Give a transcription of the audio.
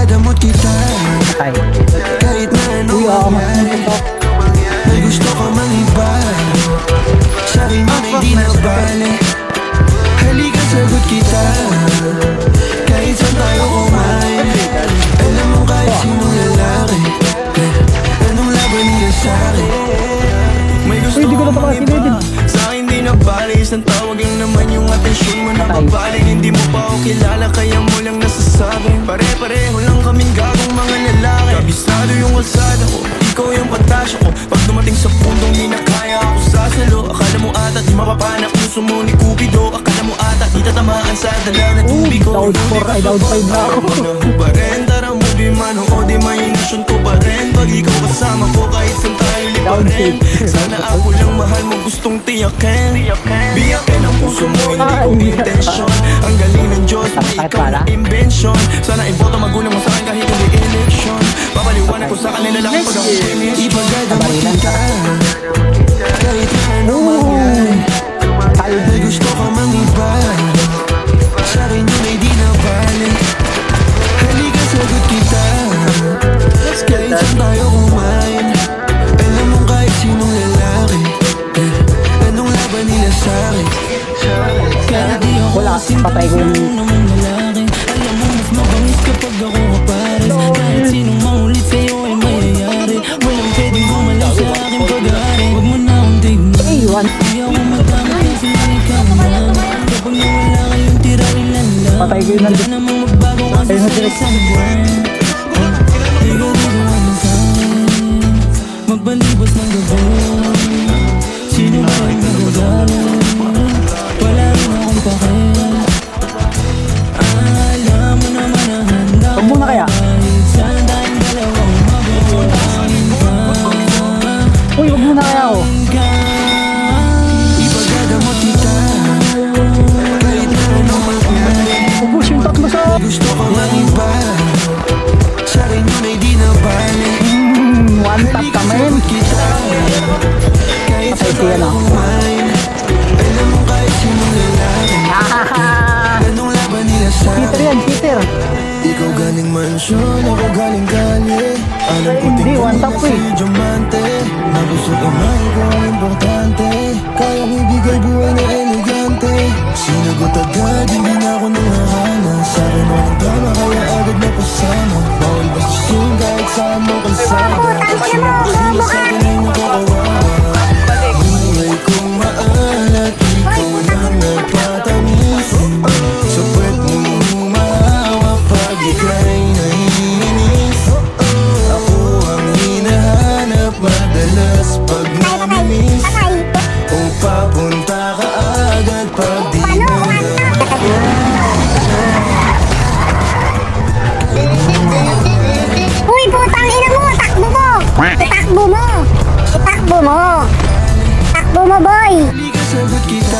Ipagadamot kita Ay. kahit na anong Uy, mangyari. May gusto ka mang iba, sa'kin man ay di na bale. Halika sagot kita kahit saan tayo kumain. Alam mo kahit sinong lalaki, anong laban niya sa'kin. May gusto Uy, di ko na pala mang iba, kinedit. sa'kin di na bale. Isang tawag lang naman yung atensyon mo na babaling. Hindi mo pa ako kilala kaya mo lang nasasabi. Pare-pareho lang kaming gagong mga lalaki. Kabisado yung kalsada ko, ikaw yung patasya ko. Pag dumating sa pundong di na kaya ako sasalo. Akala mo ata di mapapanak puso mo ni Cupido. Akala mo ata di tatamaan sa dala na tubig ko. Down 4 ay down 5 na ako. Pa rin, tara movie man o di mahinasyon ko pa rin. Pag ikaw kasama ko kahit saan tayo liparin. Sana ako lang mahal mo gustong tiyakin. Biyakin ang puso mo hindi ko intensyon. Ang galing ng Diyos may ikaw na invention. Sana iboto magulang mo sa'kin kahit hindi election. Papaliwanag ko sa kanila lang pag ako finish. Ipagadamot kita kahit na anong mangyari. May gusto ka mang iba, sa'kin yun ay di na bale. Halika sagot kita kahit saan tayo kumain. Alam mo kahit sinong lalaki, anong laban nila sa'kin. Kahit di ako Wala, patay ko yung... namang lalaki. Alam mo mas mabangis kapag ako kapares. Kahit sinong maulit sa'yo ay mayayari. Walang pwedeng bumalaw sa aking pag-aari. Huwag mo na akong tignan, Ay, one. di ako magkamit kasi ikaw lang. Kapag nawala kayong tira ilan lang. Patay ko yung Wala nandun. namang magbago kasi Ayun na, sa direct. isang buwan. Ikaw dito ano sa'kin, magbalibos ng gabi. Sino ba yung nagagalit? Wala rin akong pake. Alam mo naman na handa Huwag muna kaya. kahit saan tayong dalawang mabuhayin ka. Uy, huwag muna kaya ako. Ipagadamot kita kahit na anong mangyari. Ubus yung tatlo sa... Gusto ko mang iba, sa'kin yun ay di na bale. One tap ka, men. Kita kahit Patay saan siya tayo na. kumain. Alam mo kahit sinong lalaki, anong laban nila Peter sa'kin. yan, Peter. Ikaw galing mansyon, ako galing kalye. Alam ko Hindi, tingin one mo tap kasi eh. diamante. Nabusog ang mahal ko ang importante. Kayang ibigay buhay na elegante. Sinagot agad, hindi na ako nanghahana. Sa'kin walang drama, kaya agad na pasama. Bawal bastusin kahit saan mo kalsada. Kasi sila sa'kin ay nakakawawa. Buhay kong maalat, ikaw lang nagpatamis. Sa puwet mo humahawak pag ika'y naiinis. Ako ang hinahanap madalas pag namimiss. Kung papunta ka agad pag di mo Uy, putang ina mo! Takbo mo! Itakbo mo! Itakbo mo! Takbo mo, boy! Halika sagot kita